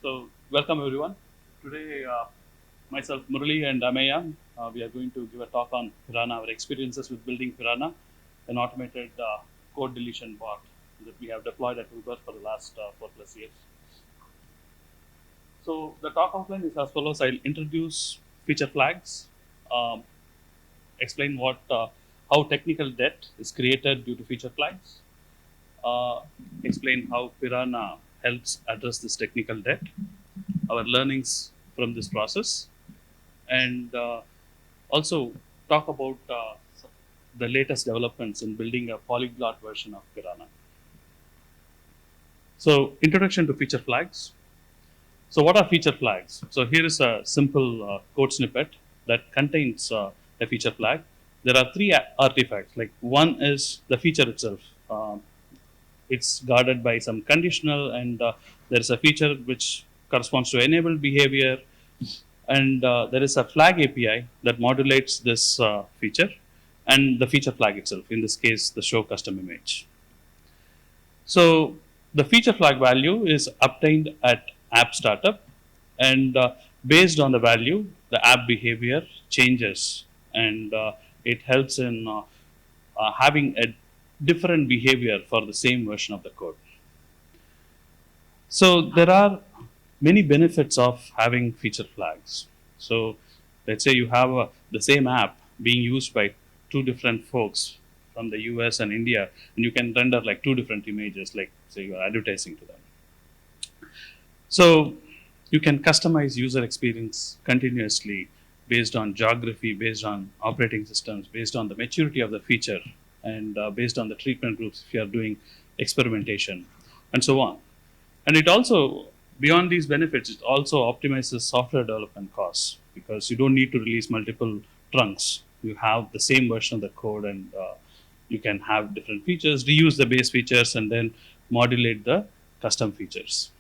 So, welcome everyone. Today, myself, Murali and Ameya, we are going to give a talk on Piranha, our experiences with building Piranha, an automated code deletion bot that we have deployed at Uber for the last 4+ years. So, the talk outline is as follows. I'll introduce feature flags, um, explain how technical debt is created due to feature flags, uh, explain how Piranha helps address this technical debt, our learnings from this process, and also talk about the latest developments in building a polyglot version of Piranha. So, introduction to feature flags. So, what are feature flags? So, here is a simple code snippet that contains a feature flag. There are three artifacts. Like one is the feature itself. It's guarded by some conditional, and there is a feature which corresponds to enabled behavior, and there is a flag API that modulates this feature, and the feature flag itself. In this case, the show custom image. So the feature flag value is obtained at app startup, and based on the value, the app behavior changes, and it helps in having a different behavior for the same version of the code. So there are many benefits of having feature flags. So let's say you have the same app being used by two different folks from the US and India, and you can render like two different images, like say you are advertising to them. So you can customize user experience continuously based on geography, based on operating systems, based on the maturity of the feature, and based on the treatment groups if you are doing experimentation, and so on. And it also, beyond these benefits, it also optimizes software development costs because you don't need to release multiple trunks. You have the same version of the code, and you can have different features, reuse the base features, and then modulate the custom features.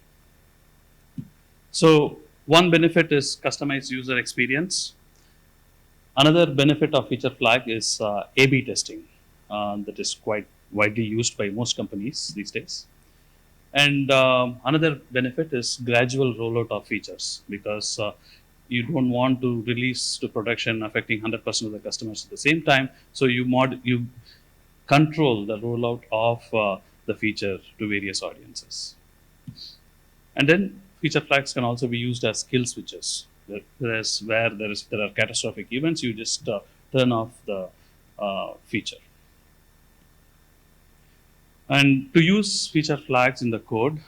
So one benefit is customized user experience. Another benefit of feature flag is A/B testing that is quite widely used by most companies these days. And another benefit is gradual rollout of features because you don't want to release to production affecting 100% of the customers at the same time. So you control the rollout of the feature to various audiences. And then feature flags can also be used as kill switches. Whereas where there are catastrophic events, you just turn off the feature. And to use feature flags in the code,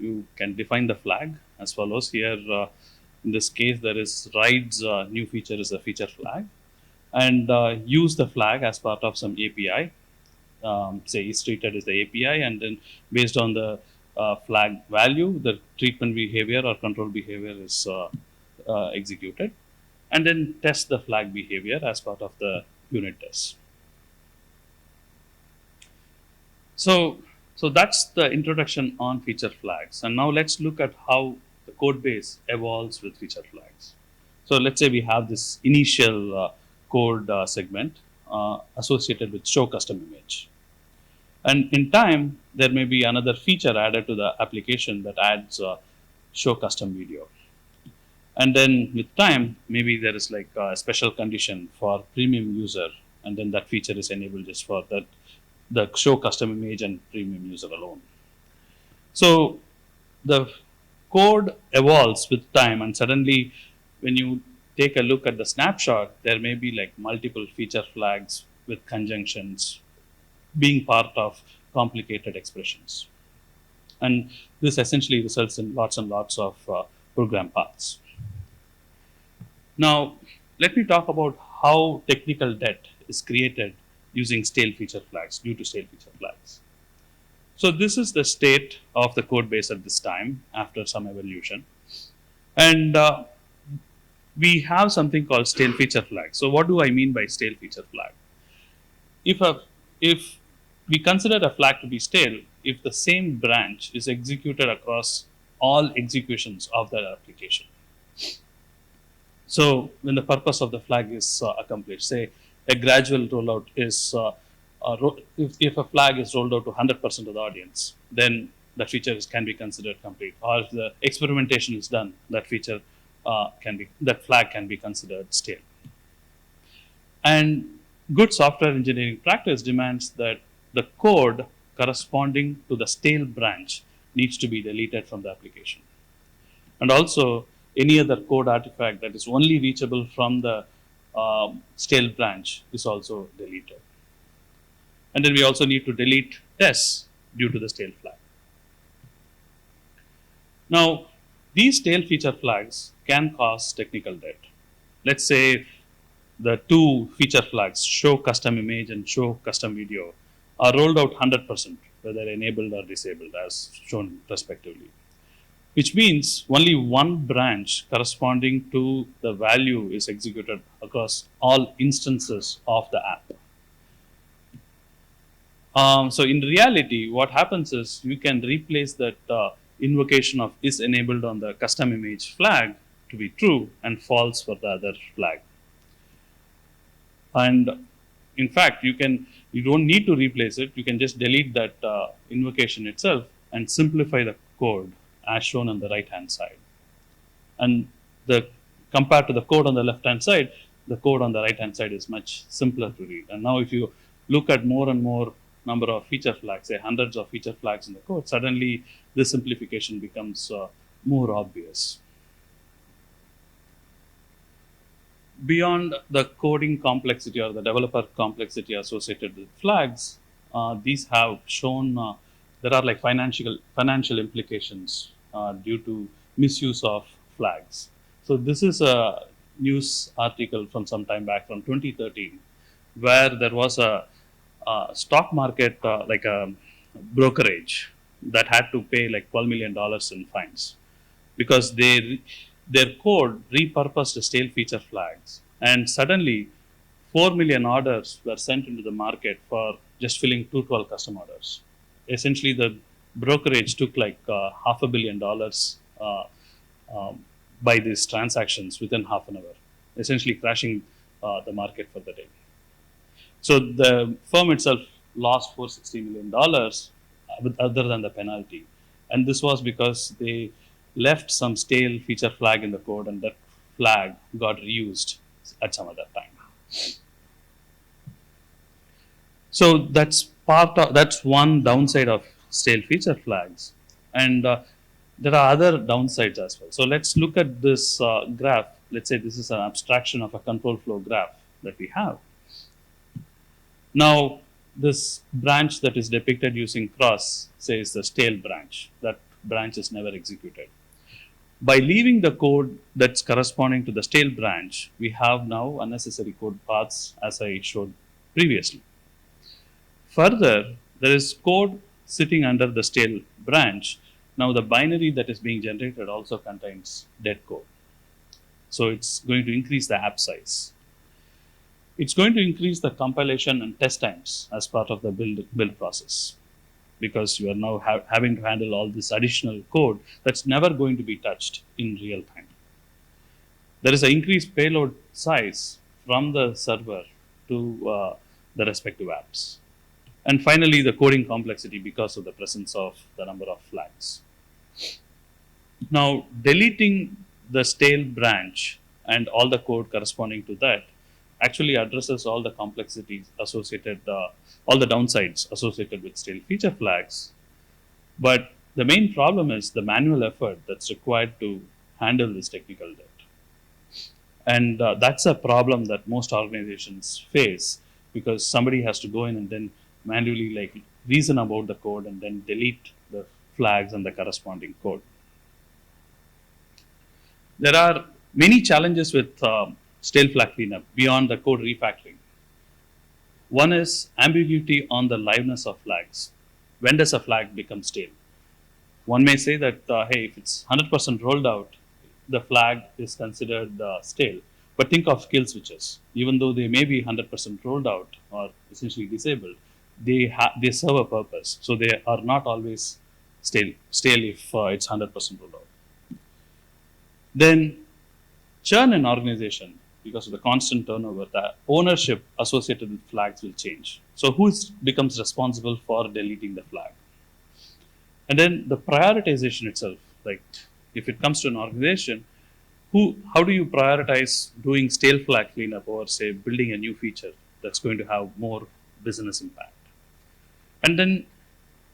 you can define the flag as follows. Here, in this case, there is rides new feature is a feature flag, and use the flag as part of some API. Say is treated as the API, and then based on the flag value, the treatment behavior or control behavior is executed, and then test the flag behavior as part of the unit test. So that's the introduction on feature flags, and now let's look at how the code base evolves with feature flags. So let's say we have this initial code segment associated with show custom image, and in time there may be another feature added to the application that adds show custom video, and then with time maybe there is like a special condition for premium user, and then that feature is enabled just for that the show custom image and premium user alone. So the code evolves with time, and suddenly when you take a look at the snapshot, there may be like multiple feature flags with conjunctions being part of complicated expressions. And this essentially results in lots and lots of program paths. Now, let me talk about how technical debt is created using stale feature flags, due to stale feature flags. So this is the state of the code base at this time after some evolution. And we have something called stale feature flag. So what do I mean by stale feature flag? If we consider a flag to be stale, if the same branch is executed across all executions of that application. So when the purpose of the flag is accomplished, say a gradual rollout is, if a flag is rolled out to 100% of the audience, then that feature can be considered complete, or if the experimentation is done, that that flag can be considered stale. And good software engineering practice demands that the code corresponding to the stale branch needs to be deleted from the application. And also, any other code artifact that is only reachable from the stale branch is also deleted. And then we also need to delete tests due to the stale flag. Now, these stale feature flags can cause technical debt. Let's say the two feature flags, show custom image and show custom video, are rolled out 100%, whether enabled or disabled, as shown respectively. Which means only one branch corresponding to the value is executed across all instances of the app. So in reality, what happens is you can replace that invocation of is enabled on the custom image flag to be true and false for the other flag. And in fact, you don't need to replace it. You can just delete that invocation itself and simplify the code as shown on the right hand side. And compared to the code on the left hand side, the code on the right hand side is much simpler to read. And now if you look at more and more number of feature flags, say hundreds of feature flags in the code, suddenly this simplification becomes more obvious. Beyond the coding complexity or the developer complexity associated with flags, these have shown there are like financial implications due to misuse of flags. So this is a news article from some time back from 2013, where there was a stock market, like a brokerage that had to pay like $12 million in fines because their code repurposed stale feature flags, and suddenly 4 million orders were sent into the market for just filling 212 custom orders. Essentially, the brokerage took like $500 million by these transactions within half an hour, essentially crashing the market for the day. So the firm itself lost $460 million other than the penalty. And this was because they left some stale feature flag in the code, and that flag got reused at some other time. So that's one downside of stale feature flags. And there are other downsides as well. So let's look at this graph. Let's say this is an abstraction of a control flow graph that we have. Now, this branch that is depicted using cross says the stale branch. That branch is never executed. By leaving the code that's corresponding to the stale branch, we have now unnecessary code paths, as I showed previously. Further, there is code sitting under the stale branch. Now, the binary that is being generated also contains dead code. So it's going to increase the app size. It's going to increase the compilation and test times as part of the build process, because you are now having to handle all this additional code that's never going to be touched in real time. There is an increased payload size from the server to the respective apps. And finally, the coding complexity because of the presence of the number of flags. Now, deleting the stale branch and all the code corresponding to that actually addresses all the complexities associated, all the downsides associated with stale feature flags. But the main problem is the manual effort that's required to handle this technical debt. And that's a problem that most organizations face, because somebody has to go in and then manually like reason about the code and then delete the flags and the corresponding code. There are many challenges with stale flag cleanup beyond the code refactoring. One is ambiguity on the liveness of flags. When does a flag become stale? One may say that, hey, if it's 100% rolled out, the flag is considered stale. But think of kill switches. Even though they may be 100% rolled out or essentially disabled, they serve a purpose. So they are not always stale if it's 100% rolled out. Then churn in organization, because of the constant turnover, the ownership associated with flags will change. So who becomes responsible for deleting the flag? And then the prioritization itself, like if it comes to an organization, how do you prioritize doing stale flag cleanup or say building a new feature that's going to have more business impact? And then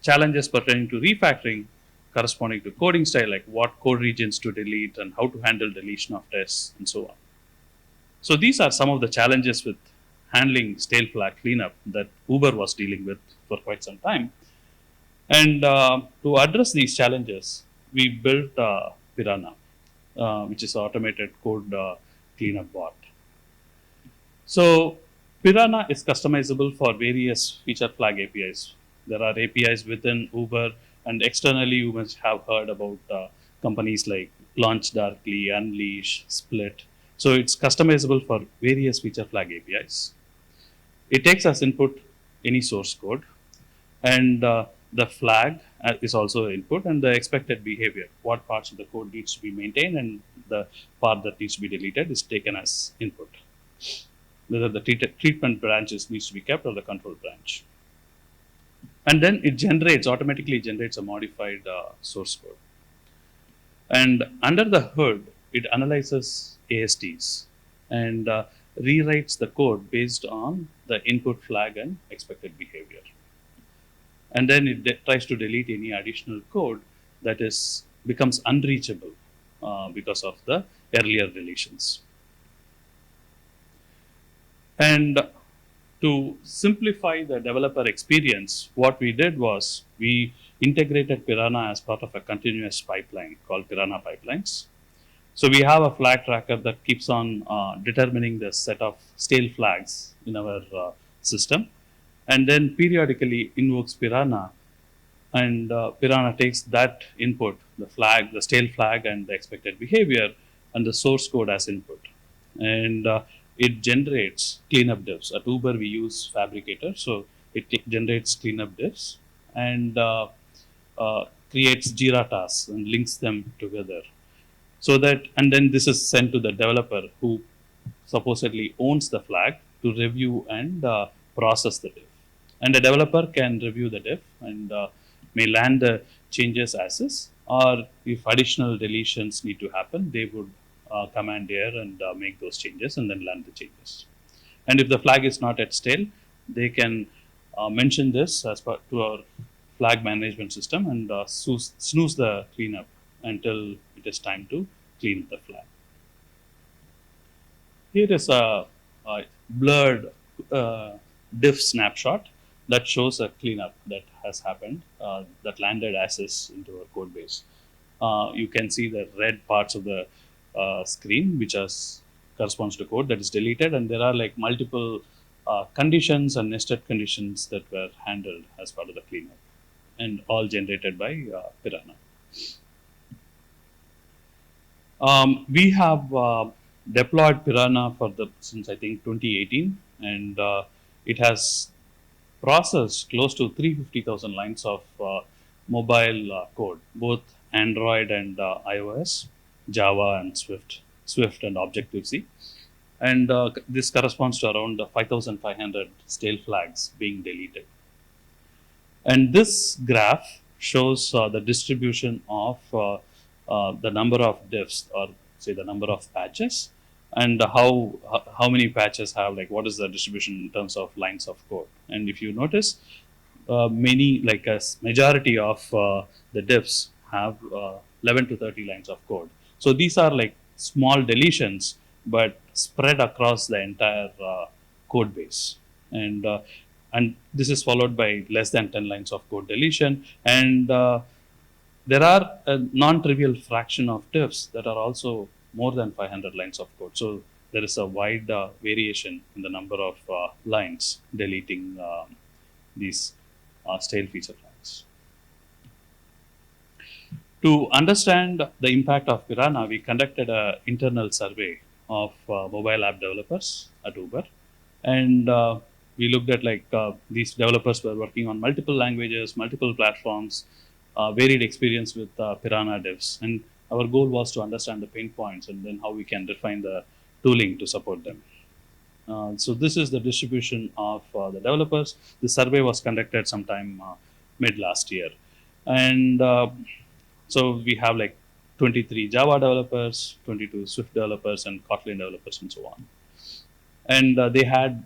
challenges pertaining to refactoring corresponding to coding style, like what code regions to delete and how to handle deletion of tests and so on. So these are some of the challenges with handling stale flag cleanup that Uber was dealing with for quite some time. And to address these challenges, we built Piranha, which is automated code cleanup bot. So Piranha is customizable for various feature flag APIs. There are APIs within Uber, and externally you must have heard about companies like Launch Darkly, Unleash, Split. So it's customizable for various feature flag APIs. It takes as input any source code, and the flag is also input, and the expected behavior, what parts of the code needs to be maintained and the part that needs to be deleted is taken as input, whether the treatment branches needs to be kept or the control branch. And then it automatically generates a modified source code. And under the hood, it analyzes ASTs and rewrites the code based on the input flag and expected behavior. And then it tries to delete any additional code that becomes unreachable because of the earlier deletions. And to simplify the developer experience, what we did was we integrated Piranha as part of a continuous pipeline called Piranha pipelines. So we have a flag tracker that keeps on determining the set of stale flags in our system, and then periodically invokes Piranha, and Piranha takes that input, the flag, the stale flag, and the expected behavior, and the source code as input, and it generates cleanup diffs. At Uber, we use Fabricator, so it generates cleanup diffs and creates Jira tasks and links them together. So that, and then this is sent to the developer who supposedly owns the flag to review and process the diff. And the developer can review the diff and may land the changes as is, or if additional deletions need to happen, they would command here and make those changes and then land the changes. And if the flag is not at stale, they can mention this as part to our flag management system and snooze the cleanup until it is time to clean the flag. Here is a blurred diff snapshot that shows a cleanup that has happened, that landed as is into our code base. You can see the red parts of the screen, which corresponds to code that is deleted, and there are like multiple conditions and nested conditions that were handled as part of the cleanup, and all generated by Piranha. We have deployed Piranha since I think 2018, and it has processed close to 350,000 lines of mobile code, both Android and iOS, Java and Swift and Objective-C. And this corresponds to around 5,500 stale flags being deleted. And this graph shows the distribution of the number of diffs, or say the number of patches, and how many patches have, like, what is the distribution in terms of lines of code. And if you notice, many, like a majority of the diffs have 11 to 30 lines of code. So these are like small deletions, but spread across the entire code base. And this is followed by less than 10 lines of code deletion. And there are a non-trivial fraction of diffs that are also more than 500 lines of code. So there is a wide variation in the number of lines deleting these stale feature flags. To understand the impact of Piranha, we conducted an internal survey of mobile app developers at Uber. And we looked at these developers were working on multiple languages, multiple platforms, varied experience with Piranha devs. And our goal was to understand the pain points and then how we can refine the tooling to support them. So this is the distribution of the developers. The survey was conducted sometime mid last year. And so we have like 23 Java developers, 22 Swift developers, and Kotlin developers, and so on. And they had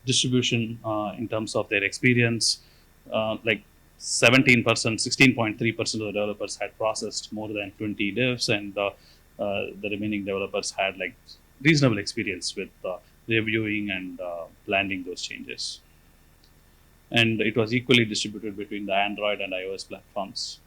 distribution in terms of their experience, like 17%, 16.3% of the developers had processed more than 20 diffs, and the remaining developers had like reasonable experience with reviewing and landing those changes. And it was equally distributed between the Android and iOS platforms.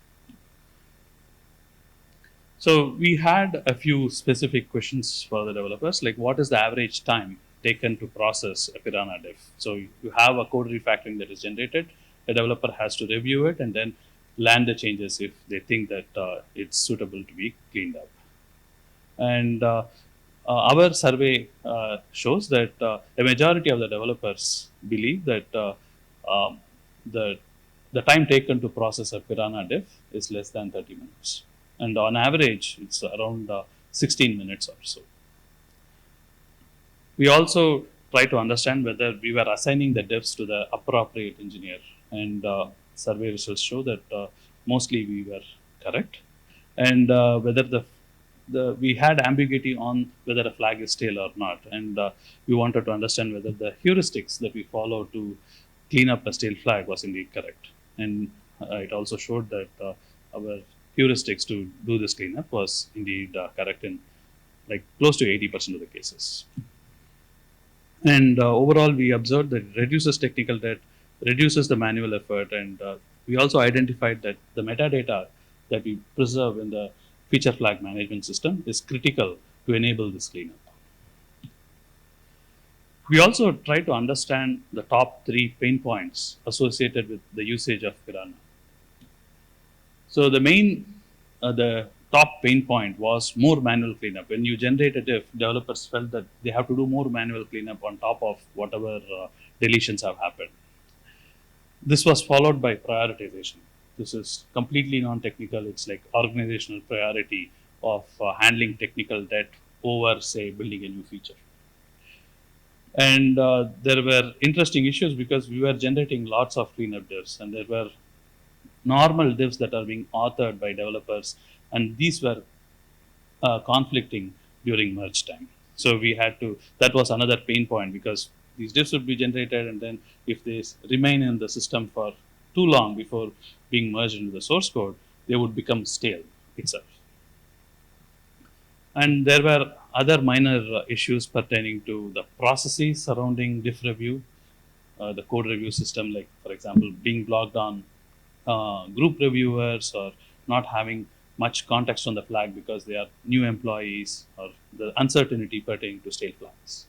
So we had a few specific questions for the developers, like what is the average time taken to process a Piranha diff? So you have a code refactoring that is generated. The developer has to review it and then land the changes if they think that it's suitable to be cleaned up. And our survey shows that a majority of the developers believe that um, the the time taken to process a Piranha diff is less than 30 minutes, and on average, it's around 16 minutes or so. We also try to understand whether we were assigning the diffs to the appropriate engineer, and survey results show that mostly we were correct, and whether we had ambiguity on whether a flag is stale or not, and we wanted to understand whether the heuristics that we follow to clean up a stale flag was indeed correct, and it also showed that our heuristics to do this cleanup was indeed correct in like close to 80% of the cases. And overall, we observed that it reduces technical debt, reduces the manual effort, and we also identified that the metadata that we preserve in the feature flag management system is critical to enable this cleanup. We also try to understand the top 3 pain points associated with the usage of Piranha. So the top pain point was more manual cleanup. When you generate a diff, developers felt that they have to do more manual cleanup on top of whatever deletions have happened. This was followed by prioritization. This is completely non-technical. It's like organizational priority of handling technical debt over, say, building a new feature. And there were interesting issues because we were generating lots of cleanup diffs, and there were normal diffs that are being authored by developers, and these were conflicting during merge time. So we had to, that was another pain point because these diffs would be generated, and then if they remain in the system for too long before being merged into the source code, they would become stale itself. And there were other minor issues pertaining to the processes surrounding diff review, the code review system, like for example, being blocked on group reviewers or not having much context on the flag because they are new employees, or the uncertainty pertaining to stale flags.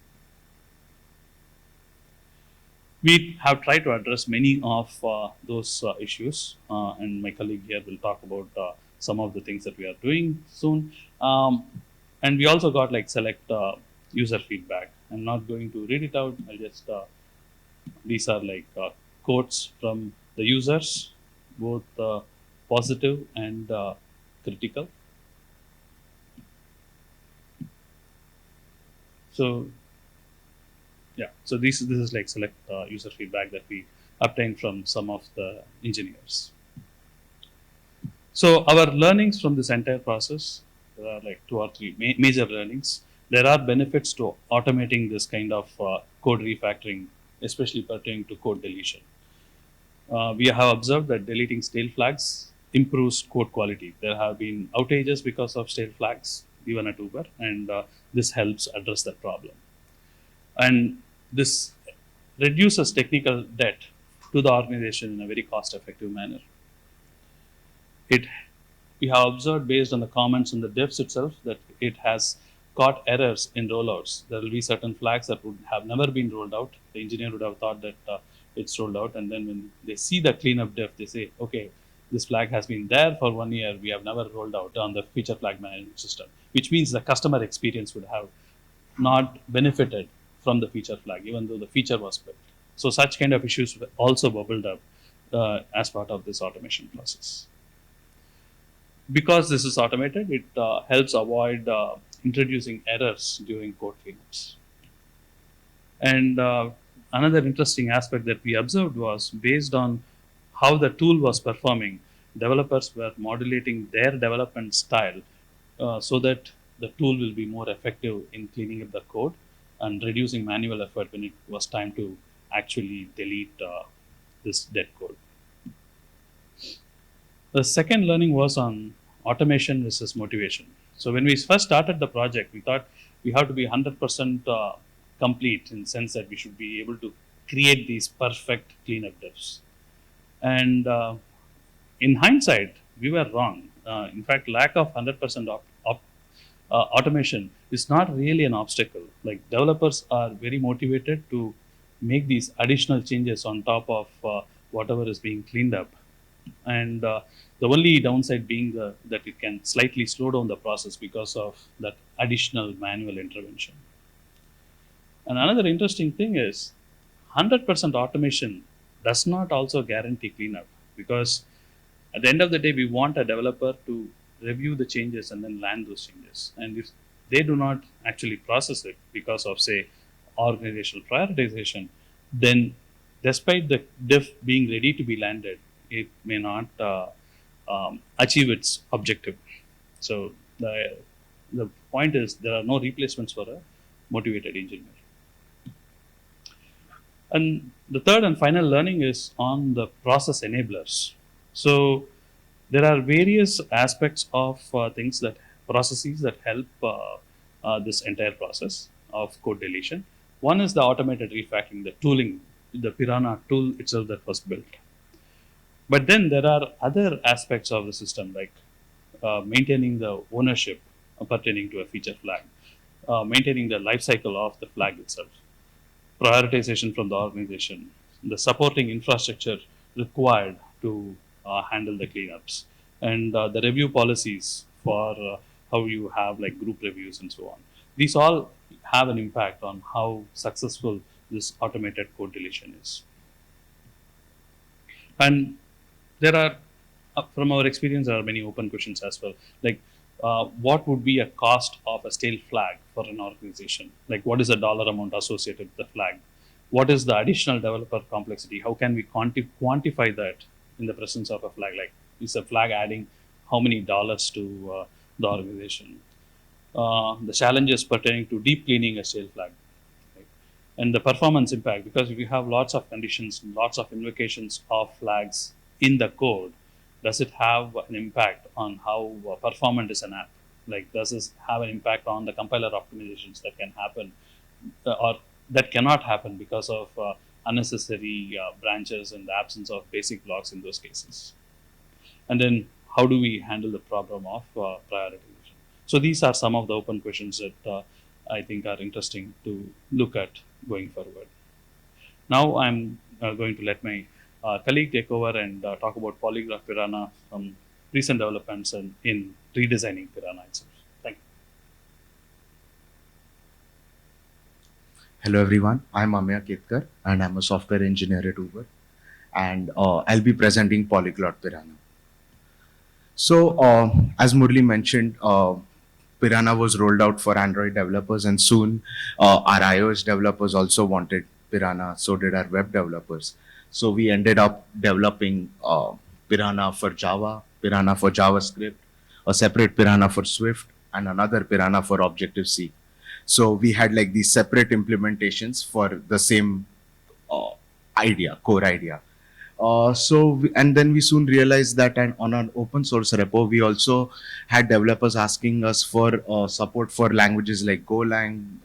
We have tried to address many of those issues, and my colleague here will talk about some of the things that we are doing soon. And we also got like select user feedback. I'm not going to read it out. I'll just these are like quotes from the users, both positive and critical. So yeah, so this is like select user feedback that we obtained from some of the engineers. So our learnings from this entire process, there are like 2 or 3 major learnings. There are benefits to automating this kind of code refactoring, especially pertaining to code deletion. We have observed that deleting stale flags improves code quality. There have been outages because of stale flags, even at Uber, and this helps address that problem. And this reduces technical debt to the organization in a very cost-effective manner. We have observed based on the comments in the diffs itself that it has caught errors in rollouts. There will be certain flags that would have never been rolled out. The engineer would have thought that it's rolled out, and then when they see the cleanup diff, they say, okay, this flag has been there for 1 year. We have never rolled out on the feature flag management system, which means the customer experience would have not benefited from the feature flag, even though the feature was built. So such kind of issues also bubbled up as part of this automation process. Because this is automated, it helps avoid introducing errors during code cleanups. And another interesting aspect that we observed was based on how the tool was performing. developers were modulating their development style so that the tool will be more effective in cleaning up the code and reducing manual effort when it was time to actually delete this dead code. The second learning was on automation versus motivation. So when we first started the project, we thought we have to be 100% complete in the sense that we should be able to create these perfect cleanup devs. And in hindsight, we were wrong. In fact, lack of 100% automation is not really an obstacle. Like developers are very motivated to make these additional changes on top of whatever is being cleaned up. And the only downside being that it can slightly slow down the process because of that additional manual intervention. And another interesting thing is 100% automation does not also guarantee cleanup, because at the end of the day, we want a developer to review the changes and then land those changes. And if they do not actually process it because of, say, organizational prioritization, then despite the diff being ready to be landed, it may not achieve its objective. So the point is there are no replacements for a motivated engineer. And the third and final learning is on the process enablers. So there are various aspects of processes that help this entire process of code deletion. One is the automated refactoring, the tooling, the Piranha tool itself that was built. But then there are other aspects of the system, like maintaining the ownership pertaining to a feature flag, maintaining the life cycle of the flag itself, prioritization from the organization, the supporting infrastructure required to handle the cleanups, and the review policies for how you have like group reviews and so on. These all have an impact on how successful this automated code deletion is. And there are, from our experience, there are many open questions as well. Like, what would be a cost of a stale flag for an organization? Like, what is the dollar amount associated with the flag? What is the additional developer complexity? How can we quantify that in the presence of a flag? Like, is a flag adding how many dollars to the organization? The challenges pertaining to deep cleaning a stale flag, right? And the performance impact, because if you have lots of conditions, lots of invocations of flags in the code, does it have an impact on how performant is an app? Like, does this have an impact on the compiler optimizations that can happen or that cannot happen because of unnecessary branches and the absence of basic blocks in those cases? And then how do we handle the problem of prioritization? So these are some of the open questions that I think are interesting to look at going forward. Now I'm going to let my colleague take over and talk about Polyglot Piranha, some recent developments in redesigning Piranha itself. Thank you. Hello everyone, I'm Ameya Ketkar and I'm a software engineer at Uber, and I'll be presenting Polyglot Piranha. So as Murali mentioned, Piranha was rolled out for Android developers, and soon our iOS developers also wanted Piranha, so did our web developers. So we ended up developing Piranha for Java, Piranha for JavaScript, a separate Piranha for Swift, and another Piranha for Objective-C. So we had like these separate implementations for the same core idea. And then we soon realized that on an open source repo, we also had developers asking us for support for languages like Golang,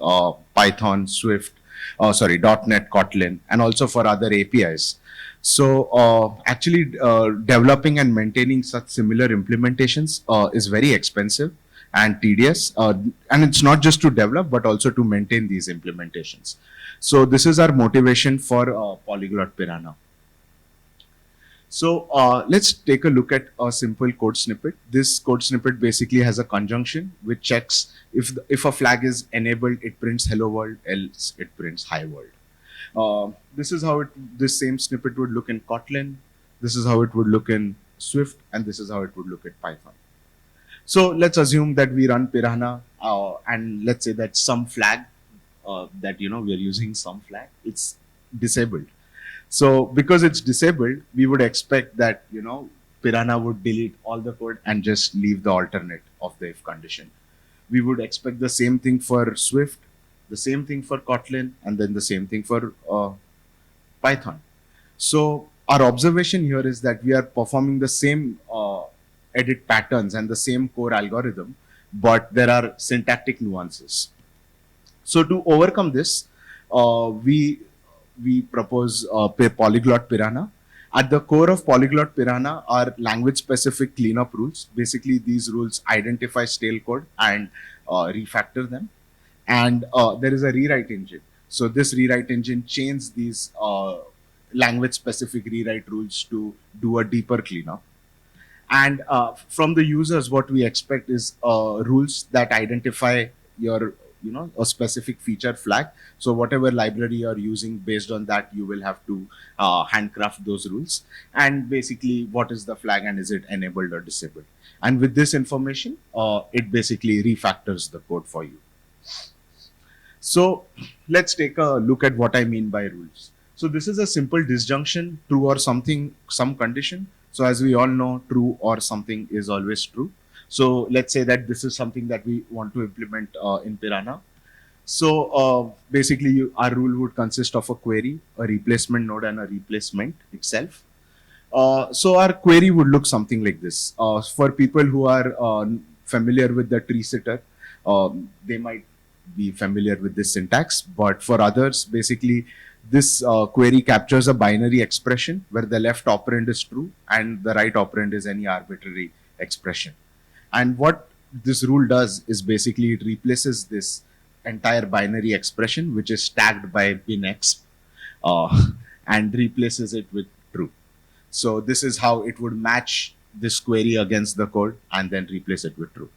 Python, Swift, .NET, Kotlin, and also for other APIs. So actually developing and maintaining such similar implementations is very expensive and tedious. And it's not just to develop, but also to maintain these implementations. So this is our motivation for Polyglot Piranha. So let's take a look at a simple code snippet. This code snippet basically has a conjunction which checks if a flag is enabled, it prints hello world, else it prints hi world. This is how this same snippet would look in Kotlin. This is how it would look in Swift, and this is how it would look at Python. So let's assume that we run Piranha, and let's say that some flag that we are using some flag, it's disabled. So because it's disabled, we would expect that Piranha would delete all the code and just leave the alternate of the if condition. We would expect the same thing for Swift, the same thing for Kotlin, and then the same thing for Python. So our observation here is that we are performing the same edit patterns and the same core algorithm, but there are syntactic nuances. So to overcome this, we propose Polyglot Piranha. At the core of Polyglot Piranha are language-specific cleanup rules. Basically, these rules identify stale code and refactor them. And there is a rewrite engine. So this rewrite engine chains these language-specific rewrite rules to do a deeper cleanup. And from the users, what we expect is rules that identify your, a specific feature flag. So whatever library you're using, based on that, you will have to handcraft those rules. And basically, what is the flag and is it enabled or disabled? And with this information, it basically refactors the code for you. So let's take a look at what I mean by rules. So this is a simple disjunction, true or something, some condition. So as we all know, true or something is always true. So let's say that this is something that we want to implement in Piranha. So basically, our rule would consist of a query, a replacement node, and a replacement itself. So our query would look something like this. For people who are familiar with the tree sitter, they might be familiar with this syntax, but for others, basically, this query captures a binary expression where the left operand is true and the right operand is any arbitrary expression. And what this rule does is basically it replaces this entire binary expression, which is tagged by binexp, and replaces it with true. So this is how it would match this query against the code and then replace it with true.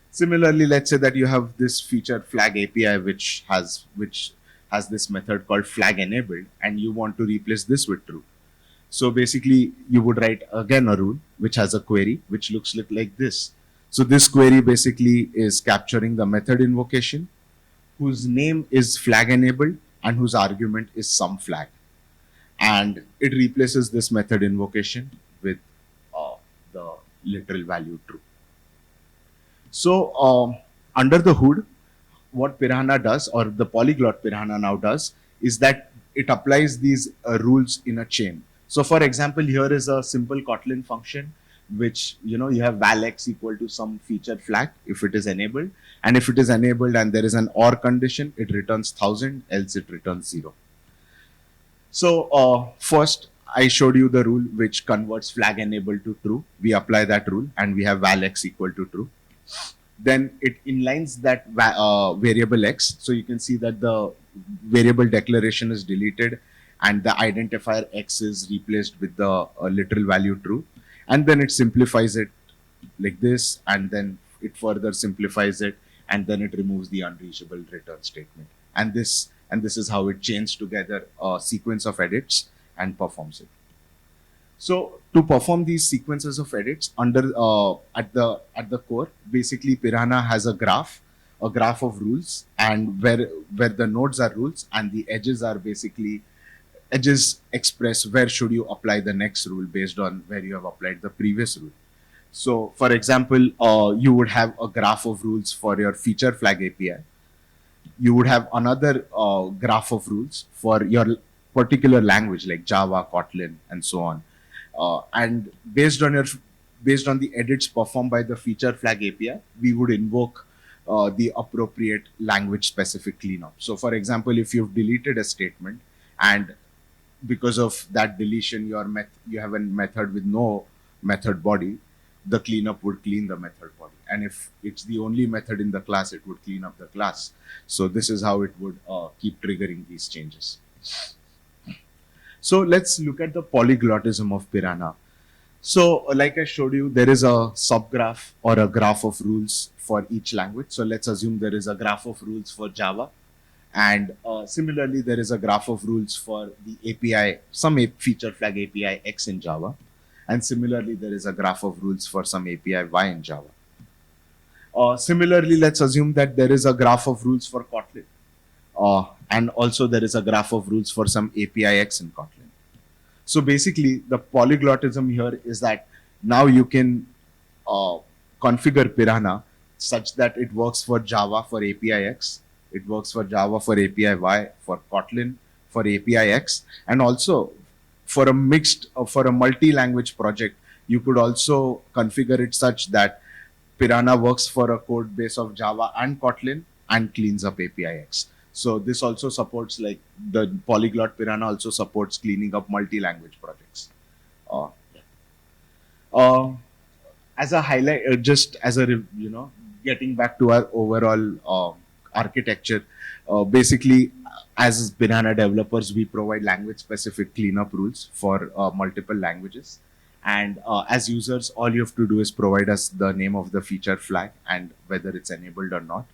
Similarly, let's say that you have this feature flag API which has this method called flag enabled, and you want to replace this with true. So basically, you would write again a rule which has a query which looks like this. So this query basically is capturing the method invocation whose name is flag enabled and whose argument is some flag, and it replaces this method invocation with the literal value true. So under the hood, what Piranha does, or the polyglot Piranha now does, is that it applies these rules in a chain. So for example, here is a simple Kotlin function, which, you have valx equal to some feature flag if it is enabled. And if it is enabled and there is an or condition, it returns 1000, else it returns 0. So first, I showed you the rule which converts flag enabled to true. We apply that rule and we have valx equal to true. Then it inlines that variable x. So you can see that the variable declaration is deleted and the identifier x is replaced with the literal value true. And then it simplifies it like this, and then it further simplifies it, and then it removes the unreachable return statement. And this is how it chains together a sequence of edits and performs it. So to perform these sequences of edits at the core, basically Piranha has a graph of rules, and where the nodes are rules and the edges are basically edges express where should you apply the next rule based on where you have applied the previous rule. So for example, you would have a graph of rules for your feature flag API. You would have another graph of rules for your particular language like Java, Kotlin, and so on. And based on the edits performed by the feature flag API, we would invoke the appropriate language specific cleanup. So for example, if you've deleted a statement and because of that deletion, you have a method with no method body, the cleanup would clean the method body. And if it's the only method in the class, it would clean up the class. So this is how it would keep triggering these changes. So let's look at the polyglottism of Piranha. So like I showed you, there is a subgraph or a graph of rules for each language. So let's assume there is a graph of rules for Java. And similarly, there is a graph of rules for the API, some feature flag API X in Java. And similarly, there is a graph of rules for some API Y in Java. Similarly, let's assume that there is a graph of rules for Kotlin. And also there is a graph of rules for some API X in Kotlin. So basically, the polyglotism here is that now you can uh, configure Piranha such that it works for Java for API X, it works for Java for API Y, for Kotlin for API X, and also for a mixed, for a multi-language project, you could also configure it such that Piranha works for a code base of Java and Kotlin and cleans up API X. So this also supports, like, the polyglot Piranha also supports cleaning up multi-language projects. Uh, uh, as a highlight, just as a getting back to our overall architecture, basically, as Piranha developers, we provide language-specific cleanup rules for multiple languages. And as users, all you have to do is provide us the name of the feature flag and whether it's enabled or not.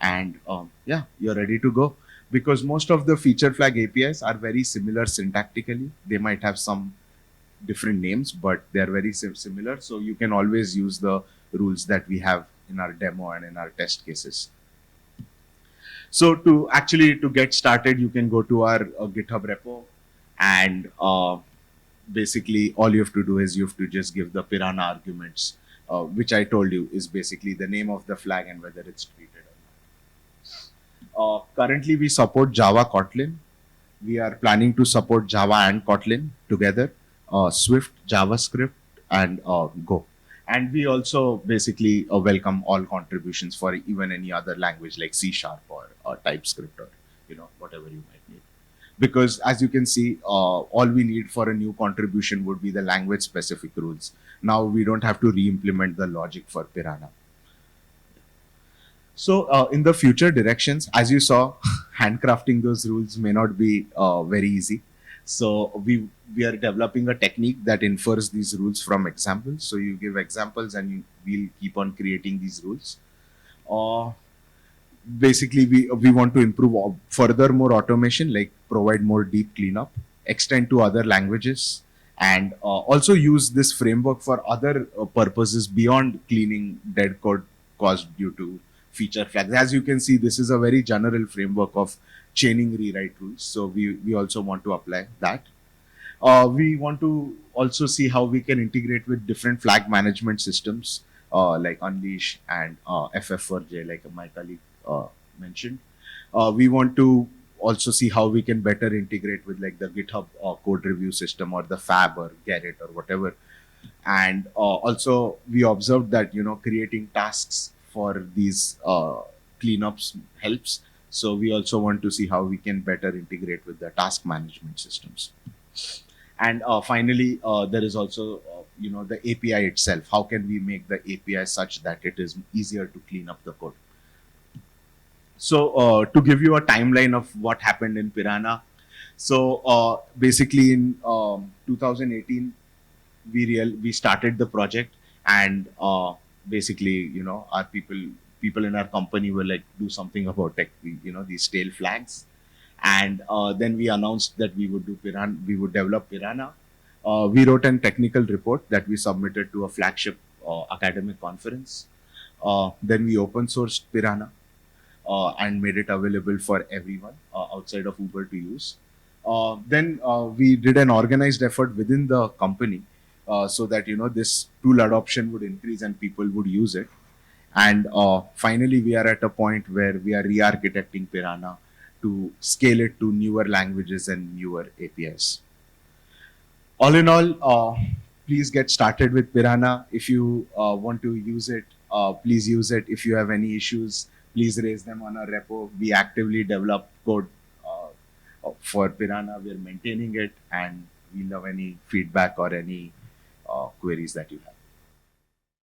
And yeah, you're ready to go. Because most of the feature flag APIs are very similar syntactically. They might have some different names, but they are very similar. So you can always use the rules that we have in our demo and in our test cases. So to get started, you can go to our GitHub repo, and basically all you have to do is you have to just give the Piranha arguments, which I told you is basically the name of the flag and whether it's treated or not. Currently, we support Java Kotlin. We are planning to support Java and Kotlin together, Swift, JavaScript, and Go. And we also basically welcome all contributions for even any other language like C# or TypeScript, or whatever you might need. Because as you can see, all we need for a new contribution would be the language specific rules. Now we don't have to re-implement the logic for Piranha. So in the future directions, as you saw, handcrafting those rules may not be very easy. So we are developing a technique that infers these rules from examples. So you give examples and we'll keep on creating these rules. Uh, Basically, we want to improve further more automation, like provide more deep cleanup, extend to other languages, and also use this framework for other purposes beyond cleaning dead code caused due to feature flags. As you can see, this is a very general framework of chaining rewrite rules. So we also want to apply that. We want to also see how we can integrate with different flag management systems, like Unleash and FF4J, like my colleague mentioned. We want to also see how we can better integrate with, like, the GitHub code review system or the Fab or Gerrit or whatever. And also, we observed that creating tasks for these cleanups helps. So we also want to see how we can better integrate with the task management systems. And finally, there is also the API itself. How can we make the API such that it is easier to clean up the code? So to give you a timeline of what happened in Piranha, so basically in 2018, we started the project, and basically our people in our company were like, do something about these stale flags. And then we announced that we would develop Piranha. We wrote a technical report that we submitted to a flagship academic conference. Then we open sourced Piranha and made it available for everyone outside of Uber to use. Then we did an organized effort within the company so that this tool adoption would increase and people would use it. And finally, we are at a point where we are re-architecting Piranha to scale it to newer languages and newer APIs. All in all, please get started with Piranha. If you want to use it, please use it. If you have any issues, please raise them on our repo. We actively develop code for Piranha. We're maintaining it, and we love any feedback or any queries that you have.